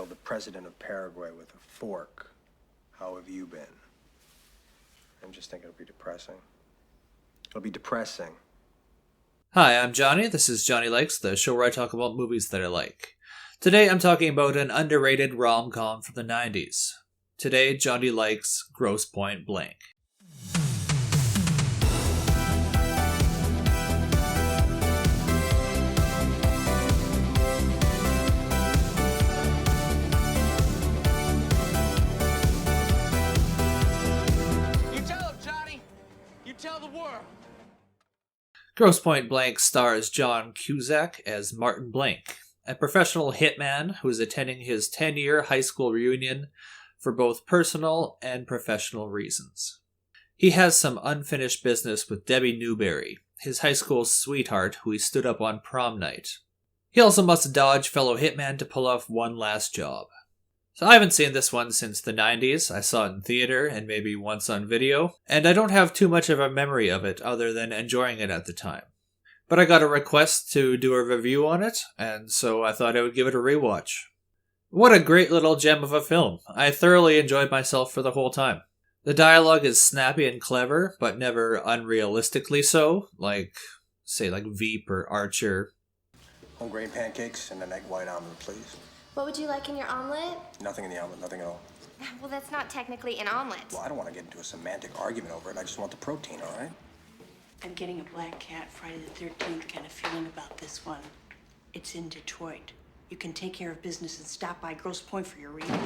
killed the president of Paraguay with a fork. How have you been? I'm just thinking it'll be depressing. It'll be depressing. Hi, I'm Johnny. This is Johnny Likes, the show where I talk about movies that I like. Today I'm talking about an underrated rom-com from the 90s. Today, Johnny likes Grosse Pointe Blank. You tell him, Johnny. You tell the world. Grosse Pointe Blank stars John Cusack as Martin Blank, a professional hitman who is attending his 10-year high school reunion for both personal and professional reasons. He has some unfinished business with Debbie Newberry, his high school sweetheart who he stood up on prom night. He also must dodge fellow hitman to pull off one last job. So I haven't seen this one since the 90s. I saw it in theater and maybe once on video, and I don't have too much of a memory of it other than enjoying it at the time. But I got a request to do a review on it, and so I thought I would give it a rewatch. What a great little gem of a film. I thoroughly enjoyed myself for the whole time. The dialogue is snappy and clever, but never unrealistically so, like Veep or Archer. Whole grain pancakes and an egg white omelet, please. What would you like in your omelet? Nothing in the omelet, nothing at all. Well, that's not technically an omelet. Well, I don't want to get into a semantic argument over it. I just want the protein, all right? I'm getting a Black Cat Friday the 13th kind of feeling about this one. It's in Detroit. You can take care of business and stop by Grosse Pointe for your reading.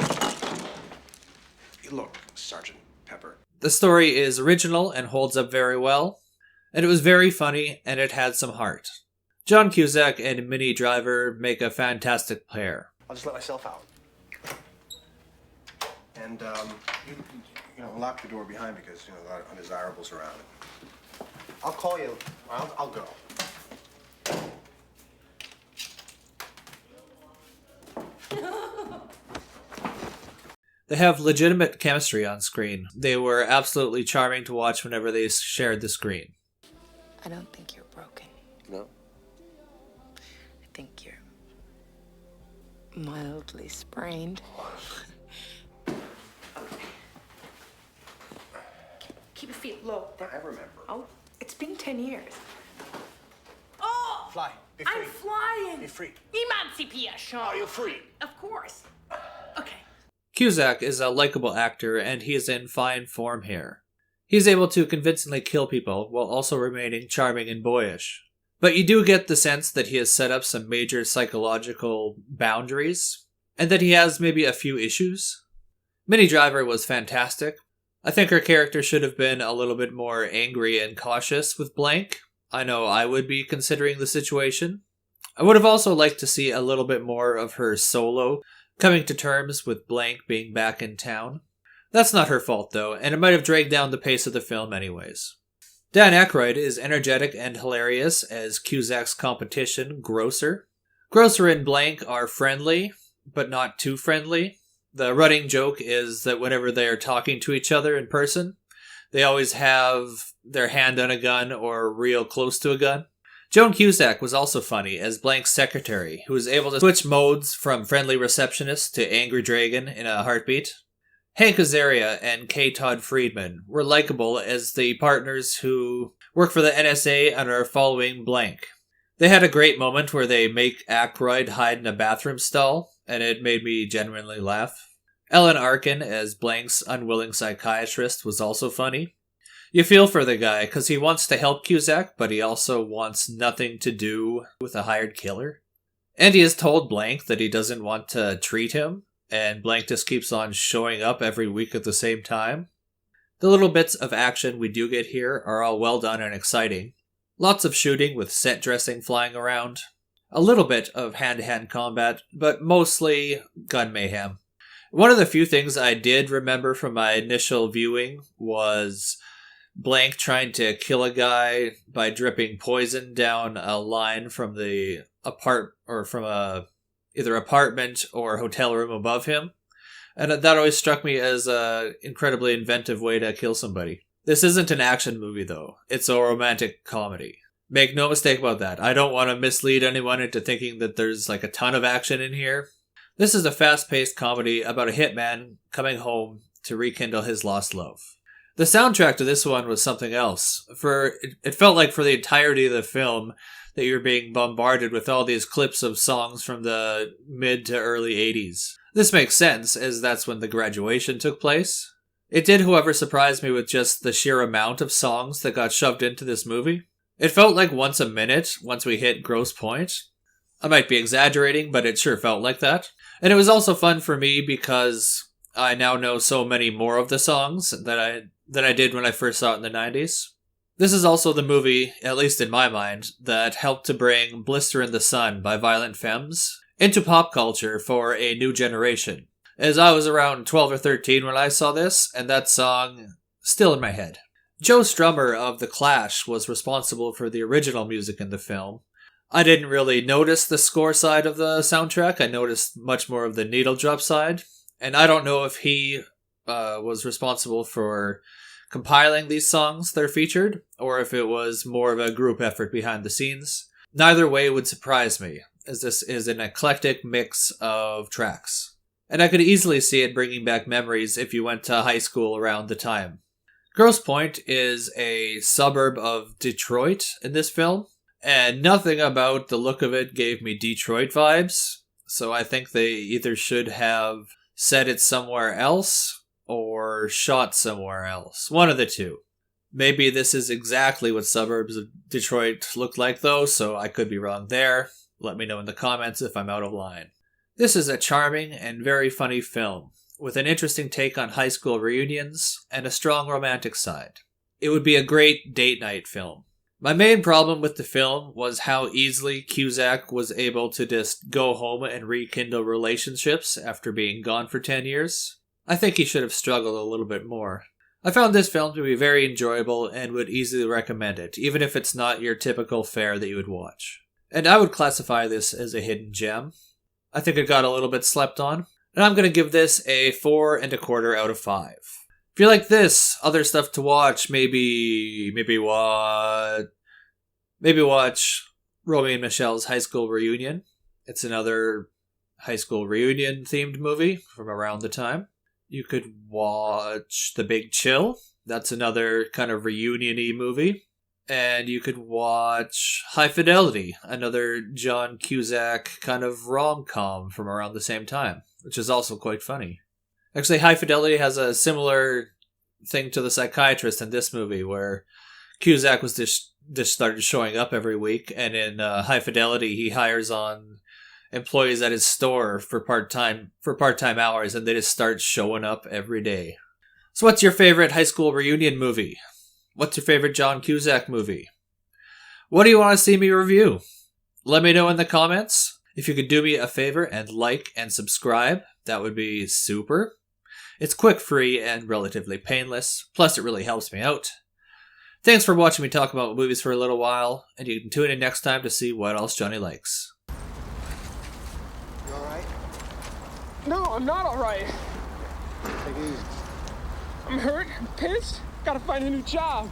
Look, Sergeant Pepper. The story is original and holds up very well, and it was very funny and it had some heart. John Cusack and Minnie Driver make a fantastic pair. I'll just let myself out. And, lock the door behind because, a lot of undesirables around. I'll call you. I'll go. They have legitimate chemistry on screen. They were absolutely charming to watch whenever they shared the screen. I don't think you're broken. No? I think you're mildly sprained. Keep your feet low. I remember. Oh, it's been 10 years. Oh! Fly. Be free. I'm flying. Be free. Emancipation. Are you free? Of course. Okay. Cusack is a likable actor and he is in fine form here. He's able to convincingly kill people while also remaining charming and boyish. But you do get the sense that he has set up some major psychological boundaries, and that he has maybe a few issues. Minnie Driver was fantastic. I think her character should have been a little bit more angry and cautious with Blank. I know I would be considering the situation. I would have also liked to see a little bit more of her solo, coming to terms with Blank being back in town. That's not her fault though, and it might have dragged down the pace of the film anyways. Dan Aykroyd is energetic and hilarious as Cusack's competition, Grocer. Grocer and Blank are friendly, but not too friendly. The running joke is that whenever they are talking to each other in person, they always have their hand on a gun or real close to a gun. Joan Cusack was also funny as Blank's secretary, who was able to switch modes from friendly receptionist to angry dragon in a heartbeat. Hank Azaria and K. Todd Friedman were likable as the partners who work for the NSA and are following Blank. They had a great moment where they make Aykroyd hide in a bathroom stall, and it made me genuinely laugh. Ellen Arkin as Blank's unwilling psychiatrist was also funny. You feel for the guy, because he wants to help Cusack, but he also wants nothing to do with a hired killer. And he has told Blank that he doesn't want to treat him, and Blank just keeps on showing up every week at the same time. The little bits of action we do get here are all well done and exciting. Lots of shooting with set dressing flying around. A little bit of hand-to-hand combat, but mostly gun mayhem. One of the few things I did remember from my initial viewing was Blank trying to kill a guy by dripping poison down a line from the either apartment or hotel room above him. And that always struck me as an incredibly inventive way to kill somebody. This isn't an action movie, though. It's a romantic comedy. Make no mistake about that. I don't want to mislead anyone into thinking that there's like a ton of action in here. This is a fast-paced comedy about a hitman coming home to rekindle his lost love. The soundtrack to this one was something else. It felt like for the entirety of the film that you were being bombarded with all these clips of songs from the mid to early 80s. This makes sense, as that's when the graduation took place. It did, however, surprise me with just the sheer amount of songs that got shoved into this movie. It felt like once a minute, once we hit Grosse Pointe. I might be exaggerating, but it sure felt like that. And it was also fun for me because I now know so many more of the songs that I did when I first saw it in the 90s. This is also the movie, at least in my mind, that helped to bring Blister in the Sun by Violent Femmes into pop culture for a new generation, as I was around 12 or 13 when I saw this, and that song still in my head. Joe Strummer of The Clash was responsible for the original music in the film. I didn't really notice the score side of the soundtrack, I noticed much more of the needle drop side, and I don't know if he was responsible for compiling these songs that are featured, or if it was more of a group effort behind the scenes. Neither way would surprise me, as this is an eclectic mix of tracks. And I could easily see it bringing back memories if you went to high school around the time. Grosse Pointe is a suburb of Detroit in this film, and nothing about the look of it gave me Detroit vibes, so I think they either should have set it somewhere else or shot somewhere else. One of the two. Maybe this is exactly what suburbs of Detroit look like though, so I could be wrong there. Let me know in the comments if I'm out of line. This is a charming and very funny film, with an interesting take on high school reunions and a strong romantic side. It would be a great date night film. My main problem with the film was how easily Cusack was able to just go home and rekindle relationships after being gone for 10 years. I think he should have struggled a little bit more. I found this film to be very enjoyable and would easily recommend it, even if it's not your typical fare that you would watch. And I would classify this as a hidden gem. I think it got a little bit slept on, and I'm going to give this a 4 1/4 out of 5. If you like this, other stuff to watch, maybe watch Romy and Michelle's High School Reunion. It's another high school reunion themed movie from around the time. You could watch The Big Chill. That's another kind of reunion-y movie. And you could watch High Fidelity, another John Cusack kind of rom-com from around the same time, which is also quite funny. Actually, High Fidelity has a similar thing to The Psychiatrist in this movie, where Cusack was just started showing up every week, and in High Fidelity, he hires on employees at his store for part-time hours, and they just start showing up every day. So what's your favorite high school reunion movie? What's your favorite John Cusack movie? What do you want to see me review? Let me know in the comments. If you could do me a favor and like and subscribe, that would be super. It's quick, free, and relatively painless. Plus, it really helps me out. Thanks for watching me talk about movies for a little while, and you can tune in next time to see what else Johnny likes. You alright? No, I'm not all right. Take it easy. I'm hurt, I'm pissed, gotta find a new job.